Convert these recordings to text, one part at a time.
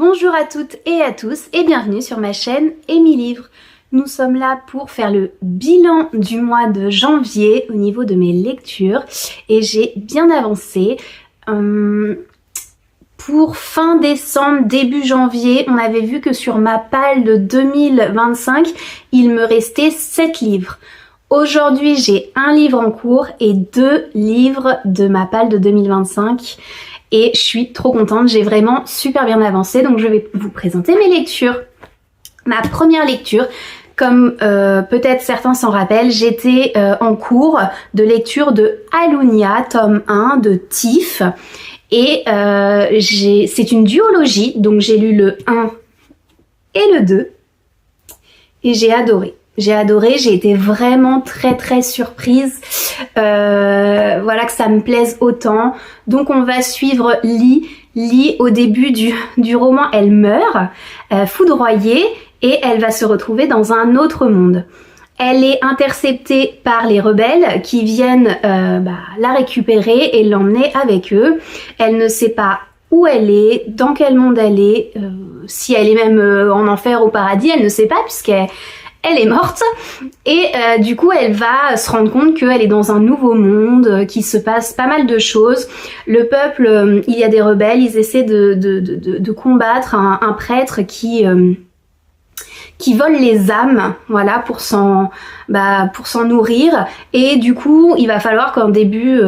Bonjour à toutes et à tous et bienvenue sur ma chaîne Amy Livre. Nous sommes là pour faire le bilan du mois de janvier au niveau de mes lectures et j'ai bien avancé. Pour fin décembre, début janvier, on avait vu que sur ma palle de 2025, il me restait 7 livres. Aujourd'hui, j'ai un livre en cours et 2 livres de ma palle de 2025. Et je suis trop contente, j'ai vraiment super bien avancé, donc je vais vous présenter mes lectures. Ma première lecture, comme peut-être certains s'en rappellent, j'étais en cours de lecture de Alunia, tome 1 de Tiff. Et c'est une duologie, donc j'ai lu le 1 et le 2. Et j'ai adoré. J'ai été vraiment très surprise, voilà, que ça me plaise autant. Donc on va suivre Lee. Lee, au début du roman, elle meurt, foudroyée, et elle va se retrouver dans un autre monde. Elle est interceptée par les rebelles qui viennent la récupérer et l'emmener avec eux. Elle ne sait pas où elle est, dans quel monde elle est, si elle est même en enfer ou au paradis, elle ne sait pas puisqu'elle est morte. Et du coup, elle va se rendre compte qu'elle est dans un nouveau monde, qu'il se passe pas mal de choses. Le peuple, il y a des rebelles, ils essaient de combattre un prêtre qui vole les âmes, voilà, pour s'en nourrir. Et du coup, il va falloir qu'en début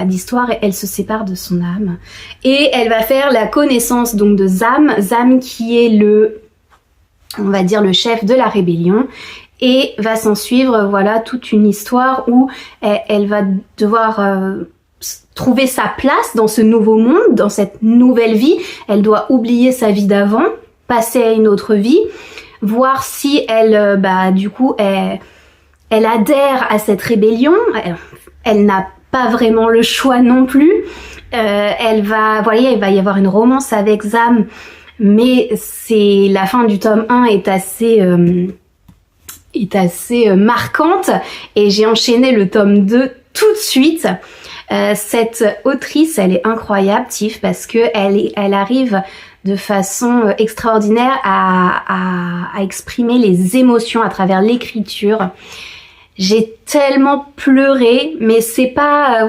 d'histoire, elle se sépare de son âme. Et elle va faire la connaissance donc de Zam. Zam qui est on va dire le chef de la rébellion. Et va s'en suivre, voilà, toute une histoire où elle va devoir trouver sa place dans ce nouveau monde, dans cette nouvelle vie. Elle doit oublier sa vie d'avant, passer à une autre vie, voir si elle, du coup, elle adhère à cette rébellion. Elle n'a pas vraiment le choix non plus. Il va y avoir une romance avec Zam, mais la fin du tome 1 est assez marquante et j'ai enchaîné le tome 2 tout de suite. Cette autrice, elle est incroyable, Tiff, parce que elle arrive de façon extraordinaire à exprimer les émotions à travers l'écriture. J'ai tellement pleuré, mais c'est pas,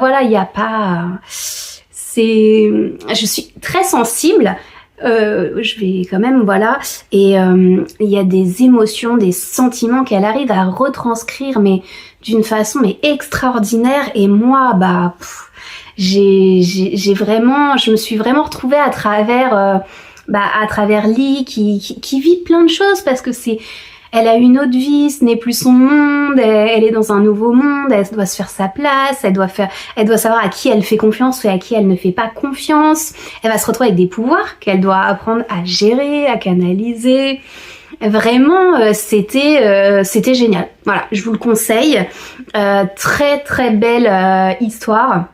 je suis très sensible. Je vais quand même, voilà, et il y a des émotions, des sentiments qu'elle arrive à retranscrire, mais d'une façon extraordinaire. Et moi, je me suis vraiment retrouvée à travers Lee qui vit plein de choses, parce que elle a une autre vie, ce n'est plus son monde, elle est dans un nouveau monde, elle doit se faire sa place, elle doit savoir à qui elle fait confiance et à qui elle ne fait pas confiance. Elle va se retrouver avec des pouvoirs qu'elle doit apprendre à gérer, à canaliser. Vraiment, c'était génial. Voilà, je vous le conseille. Très belle histoire.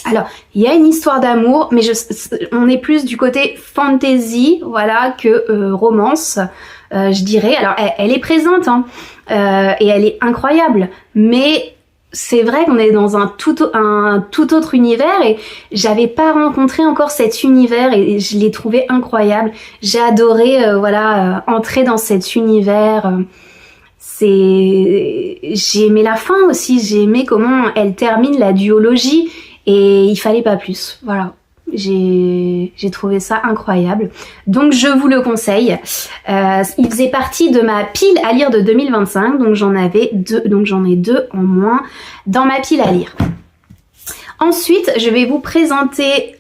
Alors, il y a une histoire d'amour, mais on est plus du côté fantasy, voilà, que romance, je dirais. Alors, elle est présente, hein, et elle est incroyable, mais c'est vrai qu'on est dans un tout autre univers, et j'avais pas rencontré encore cet univers, et je l'ai trouvé incroyable. J'ai adoré, entrer dans cet univers. J'ai aimé la fin aussi, j'ai aimé comment elle termine la duologie. Et il fallait pas plus, voilà. J'ai trouvé ça incroyable. Donc je vous le conseille. Il faisait partie de ma pile à lire de 2025, donc j'en ai 2 en moins dans ma pile à lire. Ensuite, je vais vous présenter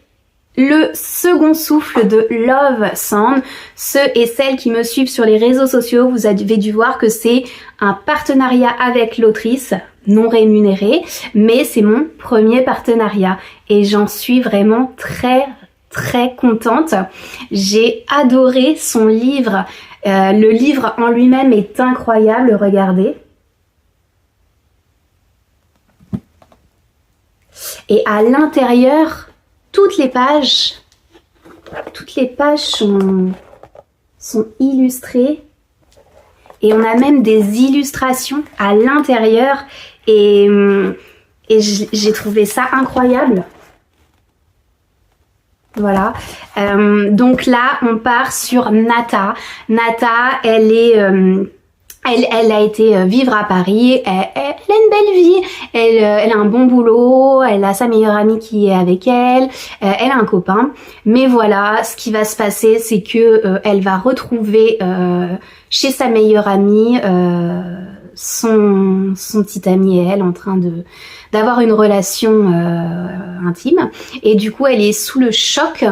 le second souffle de Love Sand. Ceux et celles qui me suivent sur les réseaux sociaux, vous avez dû voir que c'est un partenariat avec l'autrice, non rémunéré, mais c'est mon premier partenariat et j'en suis vraiment très contente. J'ai adoré son livre. Le livre en lui-même est incroyable, regardez. Et à l'intérieur, toutes les pages sont illustrées, et on a même des illustrations à l'intérieur, et j'ai trouvé ça incroyable. Voilà. Donc là, on part sur Nata. Nata, elle est... Elle a été vivre à Paris, elle a une belle vie, elle a un bon boulot, elle a sa meilleure amie qui est avec elle, elle a un copain. Mais voilà, ce qui va se passer, c'est que elle va retrouver chez sa meilleure amie son petit ami et elle en train d'avoir une relation intime. Et du coup, elle est sous le choc.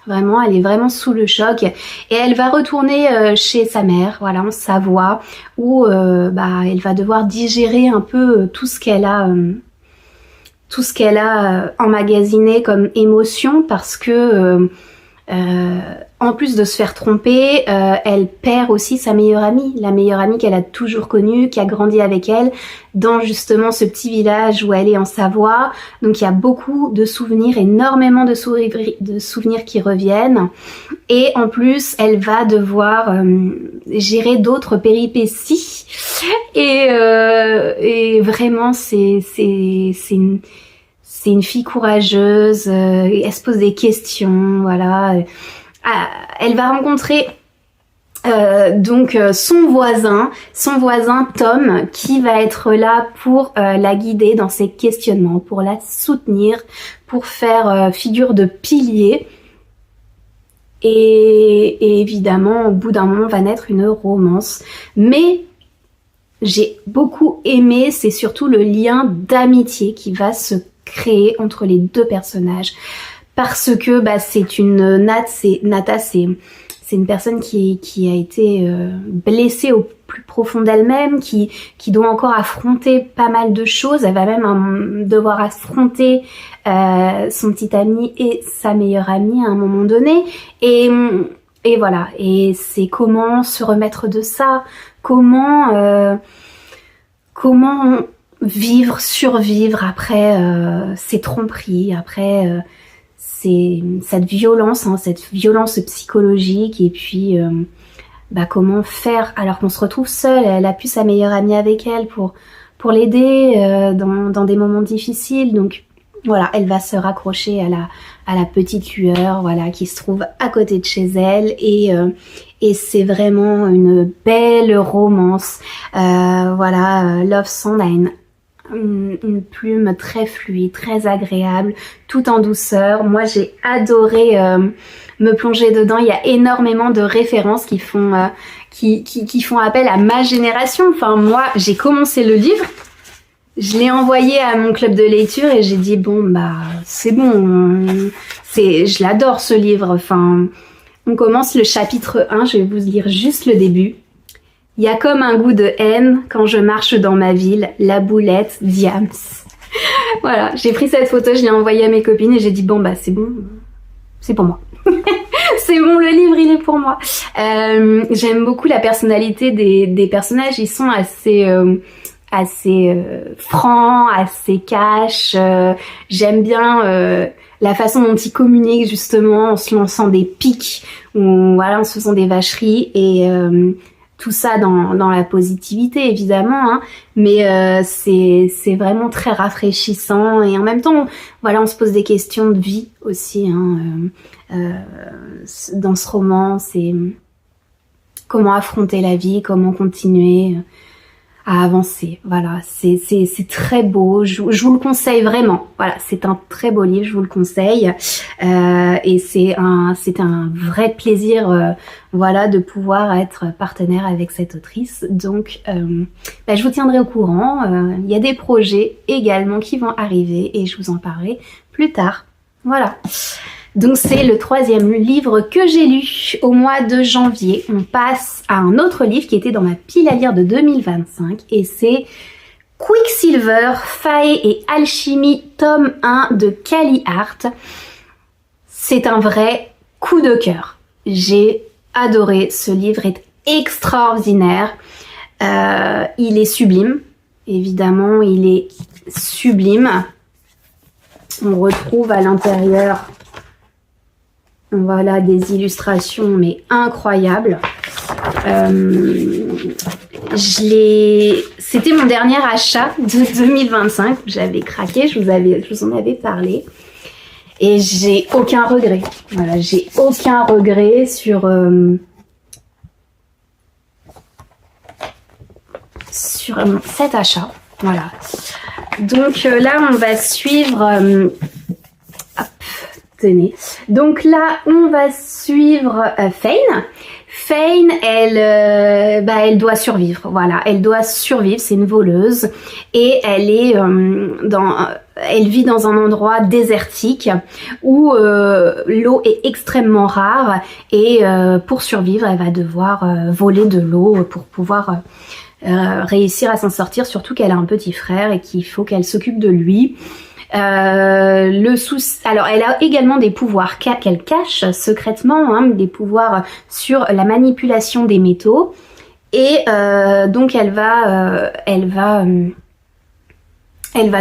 Vraiment, elle est vraiment sous le choc et elle va retourner chez sa mère, voilà, en Savoie, où elle va devoir digérer un peu tout ce qu'elle a emmagasiné comme émotion parce que en plus de se faire tromper, elle perd aussi sa meilleure amie, la meilleure amie qu'elle a toujours connue, qui a grandi avec elle dans justement ce petit village où elle est en Savoie. Donc il y a beaucoup de souvenirs, énormément de souvenirs qui reviennent. Et en plus, elle va devoir gérer d'autres péripéties. Et vraiment, c'est une fille courageuse. Elle se pose des questions, voilà. Elle va rencontrer son voisin Tom, qui va être là pour la guider dans ses questionnements, pour la soutenir, pour faire figure de pilier. Et évidemment, au bout d'un moment, va naître une romance. Mais j'ai beaucoup aimé, c'est surtout le lien d'amitié qui va se créer entre les deux personnages. Parce que c'est une Nata, c'est une personne qui a été blessée au plus profond d'elle-même, qui doit encore affronter pas mal de choses. Elle va même devoir affronter son petit ami et sa meilleure amie à un moment donné. Et voilà. Et c'est comment se remettre de ça, comment survivre après ces tromperies, après cette violence psychologique, et puis comment faire alors qu'on se retrouve seule. Elle a plus sa meilleure amie avec elle pour l'aider dans des moments difficiles. Donc voilà, elle va se raccrocher à la petite lueur, voilà, qui se trouve à côté de chez elle, et c'est vraiment une belle romance. Love Song a une plume très fluide, très agréable, tout en douceur. Moi, j'ai adoré me plonger dedans. Il y a énormément de références qui font appel à ma génération. Enfin, moi, j'ai commencé le livre, je l'ai envoyé à mon club de lecture et j'ai dit c'est bon, je l'adore ce livre. Enfin, on commence le chapitre 1, je vais vous lire juste le début. Il y a comme un goût de haine quand je marche dans ma ville, la boulette, Diams. Voilà, j'ai pris cette photo, je l'ai envoyée à mes copines et j'ai dit c'est bon, c'est pour moi. C'est bon, le livre il est pour moi. J'aime beaucoup la personnalité des personnages, ils sont assez francs, assez cash. J'aime bien la façon dont ils communiquent justement en se lançant des pics, ou voilà, en se faisant des vacheries, et tout ça dans la positivité évidemment, hein, mais c'est vraiment très rafraîchissant, et en même temps voilà, on se pose des questions de vie aussi, hein, dans ce roman. C'est comment affronter la vie, comment continuer à avancer. Voilà, c'est très beau, je vous le conseille vraiment. Voilà, c'est un très beau livre, je vous le conseille, et c'est un vrai plaisir voilà, de pouvoir être partenaire avec cette autrice. Donc je vous tiendrai au courant. Il y a des projets également qui vont arriver et je vous en parlerai plus tard. Voilà. Donc c'est le 3e livre que j'ai lu au mois de janvier. On passe à un autre livre qui était dans ma pile à lire de 2025, et c'est Quicksilver, Fae et Alchimie, tome 1 de Kali Hart. C'est un vrai coup de cœur. J'ai adoré, ce livre est extraordinaire. Il est sublime, évidemment, il est sublime. On retrouve à l'intérieur, voilà, des illustrations mais incroyables. C'était mon dernier achat de 2025. J'avais craqué, je vous en avais parlé. Et j'ai aucun regret. Voilà, j'ai aucun regret sur cet achat. Voilà. Donc là, on va suivre... hop, tenez. Donc là, on va suivre Fane. Fane, elle doit survivre. Voilà, elle doit survivre. C'est une voleuse et elle est elle vit dans un endroit désertique où l'eau est extrêmement rare et pour survivre, elle va devoir voler de l'eau pour pouvoir réussir à s'en sortir. Surtout qu'elle a un petit frère et qu'il faut qu'elle s'occupe de lui. Alors elle a également des pouvoirs qu'elle cache secrètement, hein, des pouvoirs sur la manipulation des métaux et donc elle va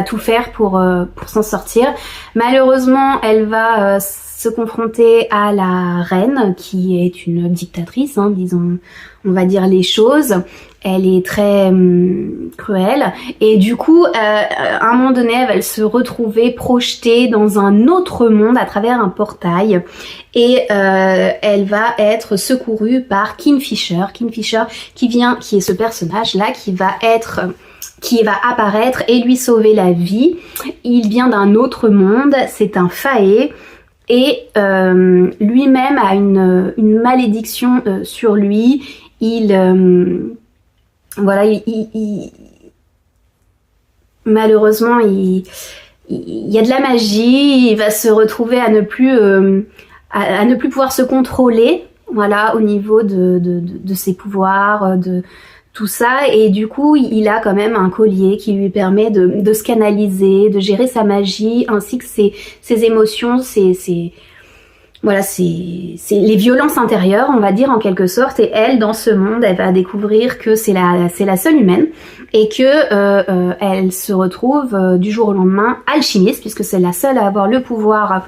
tout faire pour s'en sortir. Malheureusement, elle va se confronter à la reine qui est une dictatrice, hein, disons, on va dire les choses. Elle est très cruelle et du coup, à un moment donné, elle va se retrouver projetée dans un autre monde à travers un portail et elle va être secourue par Kingfisher. Kingfisher qui est ce personnage-là qui va apparaître et lui sauver la vie. Il vient d'un autre monde, c'est un fae et lui-même a une malédiction sur lui. Malheureusement, il y a de la magie, il va se retrouver à ne plus pouvoir se contrôler, voilà, au niveau de ses pouvoirs, de tout ça, et du coup, il a quand même un collier qui lui permet de se canaliser, de gérer sa magie, ainsi que ses émotions, voilà, c'est les violences intérieures, on va dire en quelque sorte, et elle, dans ce monde, elle va découvrir que c'est la seule humaine, et que elle se retrouve du jour au lendemain alchimiste, puisque c'est la seule à avoir le pouvoir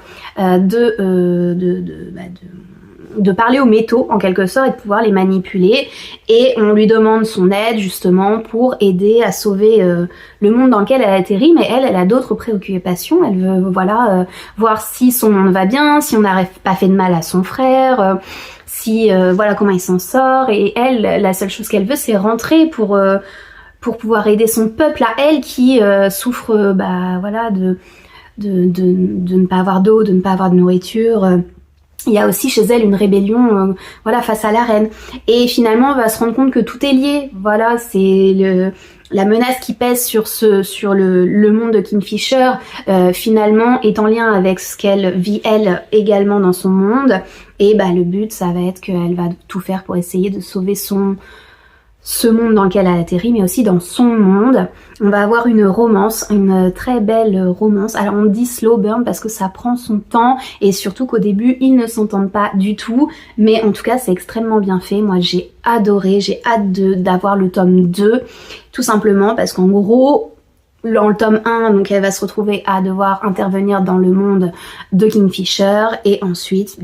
de parler aux métaux en quelque sorte et de pouvoir les manipuler, et on lui demande son aide justement pour aider à sauver le monde dans lequel elle atterrit, mais elle a d'autres préoccupations. Elle veut voir si son monde va bien, si on n'a pas fait de mal à son frère, voilà comment il s'en sort, et elle, la seule chose qu'elle veut, c'est rentrer pour pouvoir aider son peuple à elle qui souffre voilà de ne pas avoir d'eau, de ne pas avoir de nourriture. Il y a aussi chez elle une rébellion voilà, face à la reine. Et finalement, on va se rendre compte que tout est lié. Voilà, c'est la menace qui pèse sur le monde de Kingfisher, finalement, est en lien avec ce qu'elle vit, elle, également dans son monde. Et le but, ça va être qu'elle va tout faire pour essayer de sauver ce monde dans lequel elle atterrit, mais aussi dans son monde. On va avoir une romance, une très belle romance. Alors on dit slow burn parce que ça prend son temps et surtout qu'au début ils ne s'entendent pas du tout, mais en tout cas c'est extrêmement bien fait. Moi j'ai adoré, j'ai hâte d'avoir le tome 2, tout simplement parce qu'en gros, dans le tome 1, donc elle va se retrouver à devoir intervenir dans le monde de Kingfisher et ensuite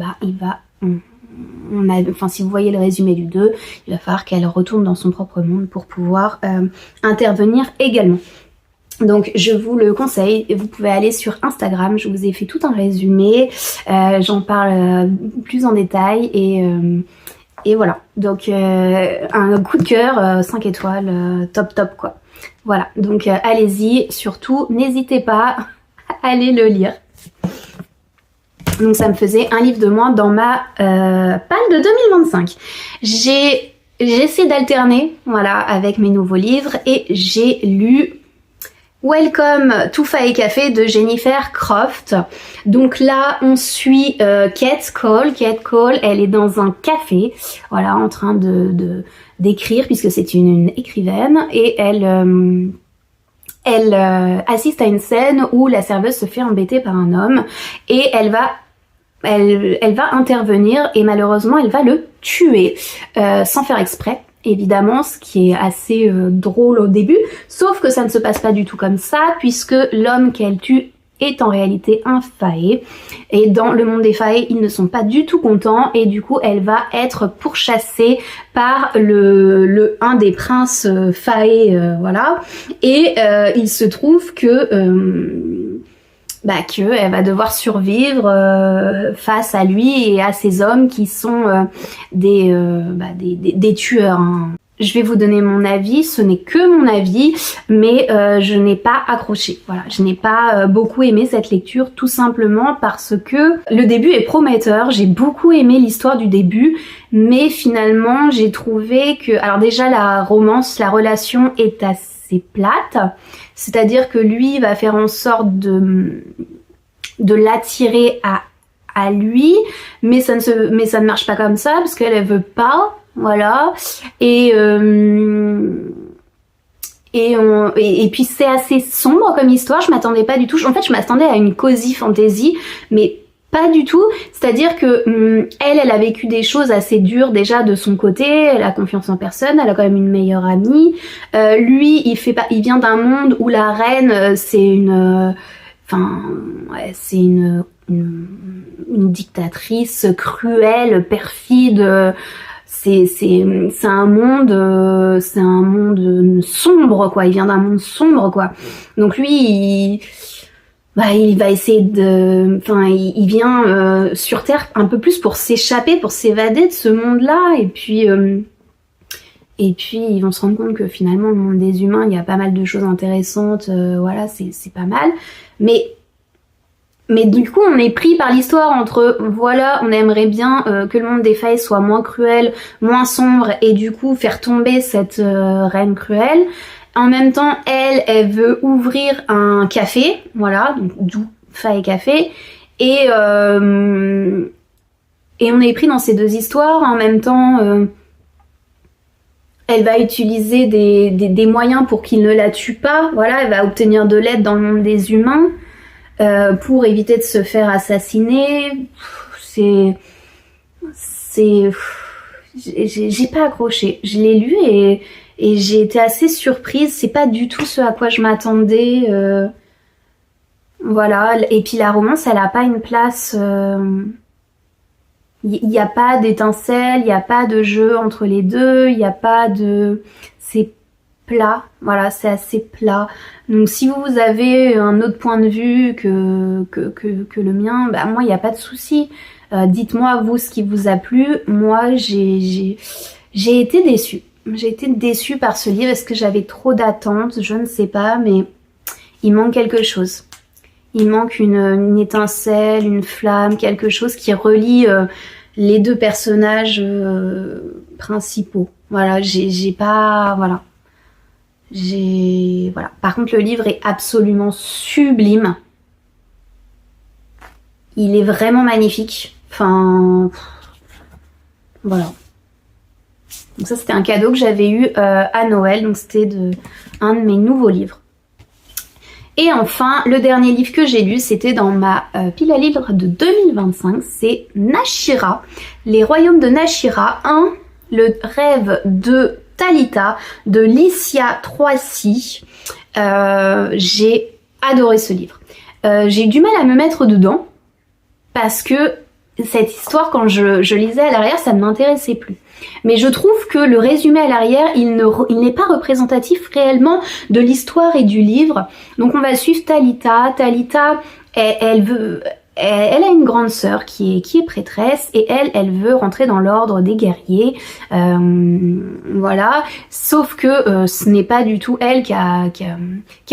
si vous voyez le résumé du 2, il va falloir qu'elle retourne dans son propre monde pour pouvoir intervenir également. Donc je vous le conseille, vous pouvez aller sur Instagram, je vous ai fait tout un résumé, j'en parle plus en détail et voilà. Donc un coup de cœur, 5 étoiles, top quoi. Voilà, donc allez-y, surtout n'hésitez pas à aller le lire. Donc ça me faisait un livre de moins dans ma palle de 2025. J'essaie d'alterner, voilà, avec mes nouveaux livres et j'ai lu Welcome to Fae Café de Jennifer Croft. Donc là, on suit Kate Cole. Kate Cole, elle est dans un café, voilà, en train d'écrire puisque c'est une écrivaine et elle assiste à une scène où la serveuse se fait embêter par un homme et elle va intervenir et malheureusement elle va le tuer sans faire exprès, évidemment, ce qui est assez drôle au début, sauf que ça ne se passe pas du tout comme ça puisque l'homme qu'elle tue est en réalité un fae et dans le monde des fae ils ne sont pas du tout contents et du coup elle va être pourchassée par un des princes fae, voilà, et il se trouve que qu'elle va devoir survivre face à lui et à ces hommes qui sont des tueurs, hein. Je vais vous donner mon avis, ce n'est que mon avis, mais je n'ai pas accroché. Voilà, je n'ai pas beaucoup aimé cette lecture, tout simplement parce que le début est prometteur. J'ai beaucoup aimé l'histoire du début, mais finalement j'ai trouvé que... Alors déjà la romance, la relation est assez plate, c'est-à-dire que lui va faire en sorte de l'attirer à lui, mais ça ne marche pas comme ça, parce qu'elle veut pas. Voilà, et puis c'est assez sombre comme histoire, je m'attendais pas du tout, en fait je m'attendais à une cosy fantasy, mais pas du tout, c'est-à-dire que elle a vécu des choses assez dures déjà de son côté, elle a confiance en personne, elle a quand même une meilleure amie, lui il vient d'un monde où la reine c'est une dictatrice cruelle, perfide. C'est un monde sombre, quoi. Il vient d'un monde sombre, quoi. Donc lui, il va essayer il vient sur Terre un peu plus pour s'échapper, pour s'évader de ce monde-là, et puis ils vont se rendre compte que finalement le monde des humains, il y a pas mal de choses intéressantes, voilà, c'est pas mal, mais du coup, on est pris par l'histoire entre, voilà, on aimerait bien que le monde des failles soit moins cruel, moins sombre, et du coup faire tomber cette reine cruelle. En même temps, elle veut ouvrir un café, voilà, d'où Faille Café, et on est pris dans ces deux histoires. En même temps, elle va utiliser des moyens pour qu'il ne la tue pas, voilà, elle va obtenir de l'aide dans le monde des humains. Pour éviter de se faire assassiner. J'ai pas accroché. Je l'ai lu et j'ai été assez surprise. C'est pas du tout ce à quoi je m'attendais. Voilà. Et puis la romance, elle a pas une place. Il y a pas d'étincelle, il y a pas de jeu entre les deux, il y a pas de. C'est plat, voilà, c'est assez plat. Donc si vous avez un autre point de vue que le mien, moi il n'y a pas de souci. Dites-moi vous ce qui vous a plu. Moi j'ai été déçue. J'ai été déçue par ce livre. Est-ce que j'avais trop d'attentes? Je ne sais pas, mais il manque quelque chose. Il manque une étincelle, une flamme, quelque chose qui relie les deux personnages principaux. Voilà, j'ai pas... Voilà. Voilà. Par contre, le livre est absolument sublime. Il est vraiment magnifique. Enfin, voilà. Donc ça, c'était un cadeau que j'avais eu à Noël. Donc c'était un de mes nouveaux livres. Et enfin, le dernier livre que j'ai lu, c'était dans ma pile à livres de 2025. C'est Nashira, Les Royaumes de Nashira 1, le rêve de Talita de Licia Troisi. J'ai adoré ce livre. J'ai eu du mal à me mettre dedans parce que cette histoire, quand je lisais à l'arrière, ça ne m'intéressait plus. Mais je trouve que le résumé à l'arrière, il n'est pas représentatif réellement de l'histoire et du livre. Donc on va suivre Talita. Talita, elle a une grande sœur qui est prêtresse et elle veut rentrer dans l'ordre des guerriers, voilà. Sauf que ce n'est pas du tout elle qui a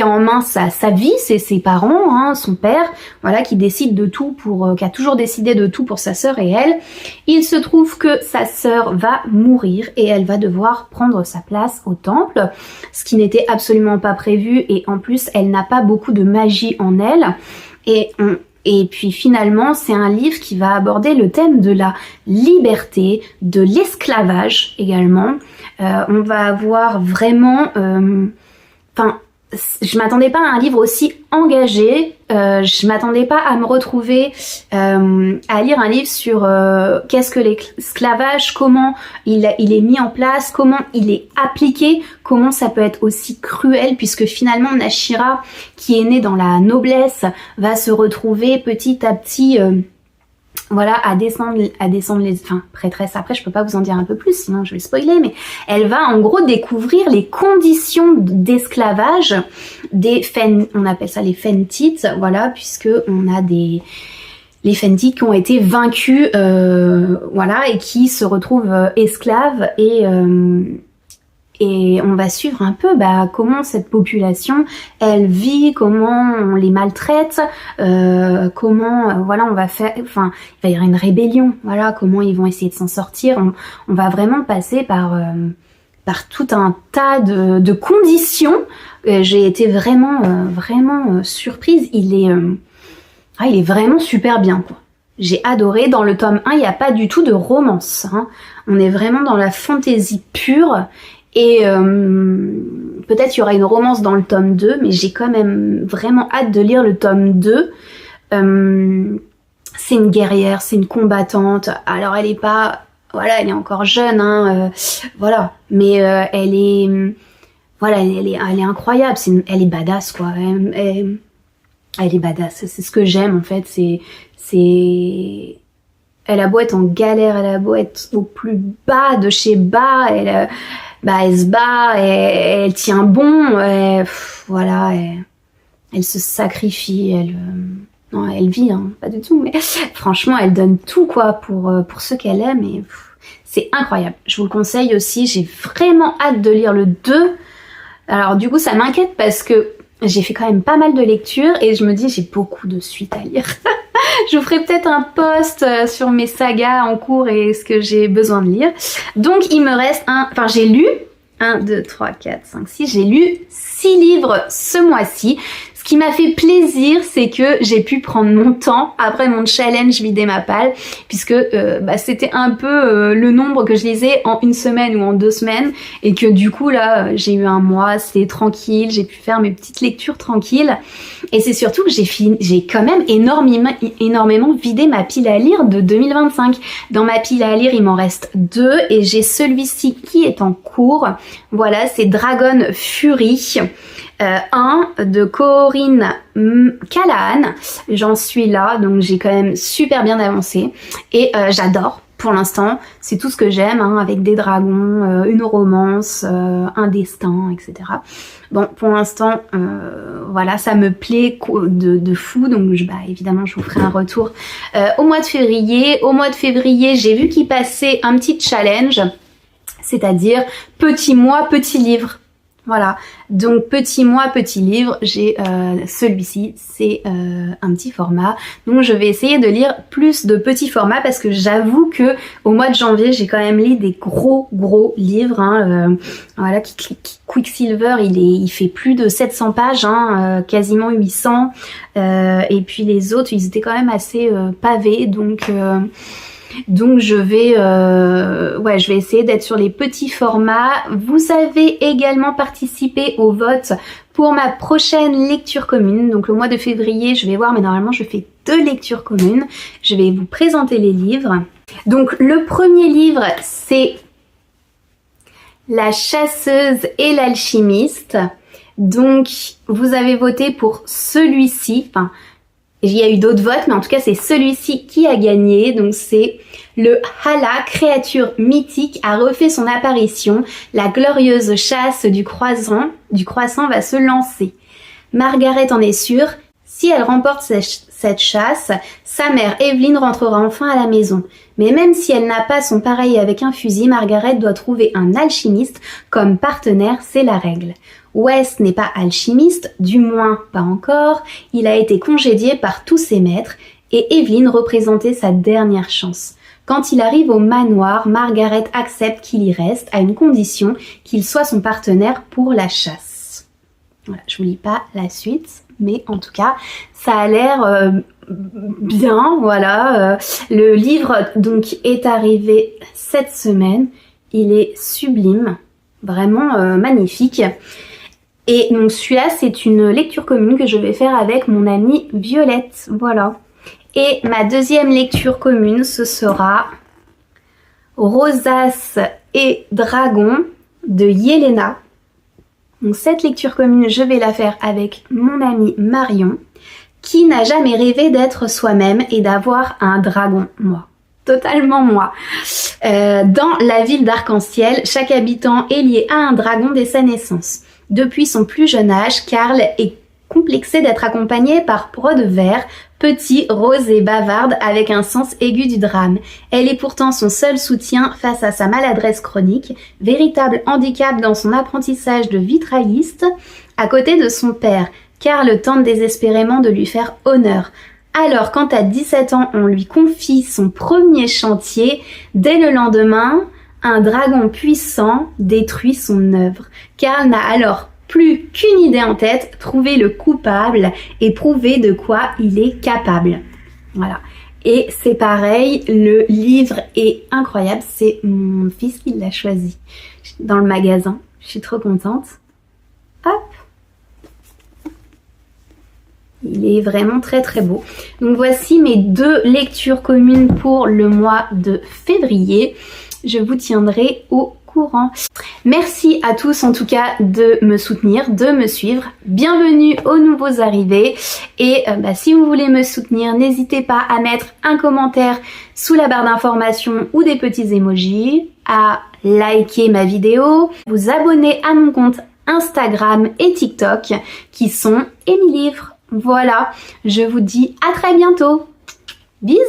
en main sa vie, c'est ses parents, hein, son père, voilà, qui décide de tout qui a toujours décidé de tout pour sa sœur et elle. Il se trouve que sa sœur va mourir et elle va devoir prendre sa place au temple, ce qui n'était absolument pas prévu et en plus elle n'a pas beaucoup de magie en elle et puis finalement, c'est un livre qui va aborder le thème de la liberté, de l'esclavage également. On va avoir vraiment... je m'attendais pas à un livre aussi engagé, je m'attendais pas à me retrouver à lire un livre sur qu'est-ce que l'esclavage, comment il est mis en place, comment il est appliqué, comment ça peut être aussi cruel puisque finalement Nashira, qui est née dans la noblesse, va se retrouver petit à petit voilà, à descendre les, enfin, prêtresse, après je peux pas vous en dire un peu plus, sinon je vais spoiler, mais elle va en gros découvrir les conditions d'esclavage des on appelle ça les Fentites, voilà, puisque on a les Fentites qui ont été vaincus, voilà, et qui se retrouvent esclaves, et on va suivre un peu comment cette population elle vit, comment on les maltraite, comment voilà on va faire, enfin il va y avoir une rébellion, voilà comment ils vont essayer de s'en sortir. On va vraiment passer par tout un tas de conditions. J'ai été vraiment surprise. Il est vraiment super bien quoi. J'ai adoré. Dans le tome 1, il n'y a pas du tout de romance, hein. On est vraiment dans la fantaisie pure. Et peut-être il y aura une romance dans le tome 2, mais j'ai quand même vraiment hâte de lire le tome 2. C'est une guerrière, c'est une combattante. Alors elle est pas, voilà, elle est encore jeune, hein, voilà, mais elle est, voilà, elle est incroyable. Elle est badass quoi. Elle est badass. C'est ce que j'aime en fait. Elle a beau être en galère, elle a beau être au plus bas de chez bas, elle se bat, elle tient bon, voilà, elle se sacrifie, non, elle vit, hein, pas du tout, mais franchement, elle donne tout, quoi, pour ceux qu'elle aime, et c'est incroyable. Je vous le conseille aussi, j'ai vraiment hâte de lire le 2. Alors, du coup, ça m'inquiète parce que j'ai fait quand même pas mal de lectures, et je me dis, j'ai beaucoup de suites à lire. Je vous ferai peut-être un post sur mes sagas en cours et ce que j'ai besoin de lire. Donc il me reste j'ai lu 1, 2, 3, 4, 5, 6, j'ai lu 6 livres ce mois-ci. Ce qui m'a fait plaisir, c'est que j'ai pu prendre mon temps après mon challenge vider ma palle, puisque c'était un peu le nombre que je lisais en une semaine ou en 2 semaines, et que du coup là j'ai eu un mois, c'était tranquille, j'ai pu faire mes petites lectures tranquilles, et c'est surtout que j'ai quand même énormément vidé ma pile à lire de 2025. Dans ma pile à lire il m'en reste 2, et j'ai celui-ci qui est en cours. Voilà, c'est Dragon Fury. 1 de Corinne Callahan. J'en suis là, donc j'ai quand même super bien avancé. Et j'adore pour l'instant. C'est tout ce que j'aime, hein, avec des dragons, une romance, un destin, etc. Bon, pour l'instant, voilà, ça me plaît de fou. Donc évidemment, je vous ferai un retour au mois de février. Au mois de février, j'ai vu qu'il passait un petit challenge, c'est-à-dire petit mois, petit livre. Voilà, donc petit mois, petit livre, j'ai celui-ci, c'est un petit format, donc je vais essayer de lire plus de petits formats parce que j'avoue que au mois de janvier, j'ai quand même lu des gros livres, hein, voilà, Quicksilver, il fait plus de 700 pages, hein, quasiment 800, et puis les autres, ils étaient quand même assez pavés, donc je vais essayer d'être sur les petits formats. Vous avez également participé au vote pour ma prochaine lecture commune. Donc le mois de février, je vais voir, mais normalement je fais 2 lectures communes. Je vais vous présenter les livres. Donc le premier livre, c'est La chasseuse et l'alchimiste. Donc vous avez voté pour celui-ci. Enfin, il y a eu d'autres votes, mais en tout cas c'est celui-ci qui a gagné. Donc c'est le Hala, créature mythique, a refait son apparition. La glorieuse chasse du croissant va se lancer. Margaret en est sûre. Si elle remporte cette chasse, sa mère Evelyn rentrera enfin à la maison. Mais même si elle n'a pas son pareil avec un fusil, Margaret doit trouver un alchimiste comme partenaire, c'est la règle. Wes n'est pas alchimiste, du moins pas encore, il a été congédié par tous ses maîtres et Evelyn représentait sa dernière chance. Quand il arrive au manoir, Margaret accepte qu'il y reste à une condition qu'il soit son partenaire pour la chasse. Voilà, je vous lis pas la suite, mais en tout cas, ça a l'air bien, voilà. Le livre donc est arrivé cette semaine, il est sublime, vraiment magnifique. Et donc celui-là, c'est une lecture commune que je vais faire avec mon amie Violette, voilà. Et ma deuxième lecture commune, ce sera Rosace et Dragon de Yelena. Donc cette lecture commune, je vais la faire avec mon amie Marion. Qui n'a jamais rêvé d'être soi-même et d'avoir un dragon? Moi. Totalement moi. Dans la ville d'Arc-en-Ciel, chaque habitant est lié à un dragon dès sa naissance. Depuis son plus jeune âge, Karl est complexé d'être accompagné par Peau de Verre, petit, rose et bavarde avec un sens aigu du drame. Elle est pourtant son seul soutien face à sa maladresse chronique, véritable handicap dans son apprentissage de vitrailliste. À côté de son père, Karl tente désespérément de lui faire honneur. Alors, quand à 17 ans, on lui confie son premier chantier, dès le lendemain, un dragon puissant détruit son œuvre. Karl n'a alors plus qu'une idée en tête, trouver le coupable et prouver de quoi il est capable. Voilà. Et c'est pareil, le livre est incroyable, c'est mon fils qui l'a choisi dans le magasin. Je suis trop contente. Hop! Il est vraiment très très beau. Donc voici mes 2 lectures communes pour le mois de février. Je vous tiendrai au courant. Merci à tous en tout cas de me soutenir, de me suivre. Bienvenue aux nouveaux arrivés. Et si vous voulez me soutenir, n'hésitez pas à mettre un commentaire sous la barre d'informations ou des petits emojis, à liker ma vidéo, vous abonner à mon compte Instagram et TikTok qui sont Emilivre. Voilà, je vous dis à très bientôt. Bisous!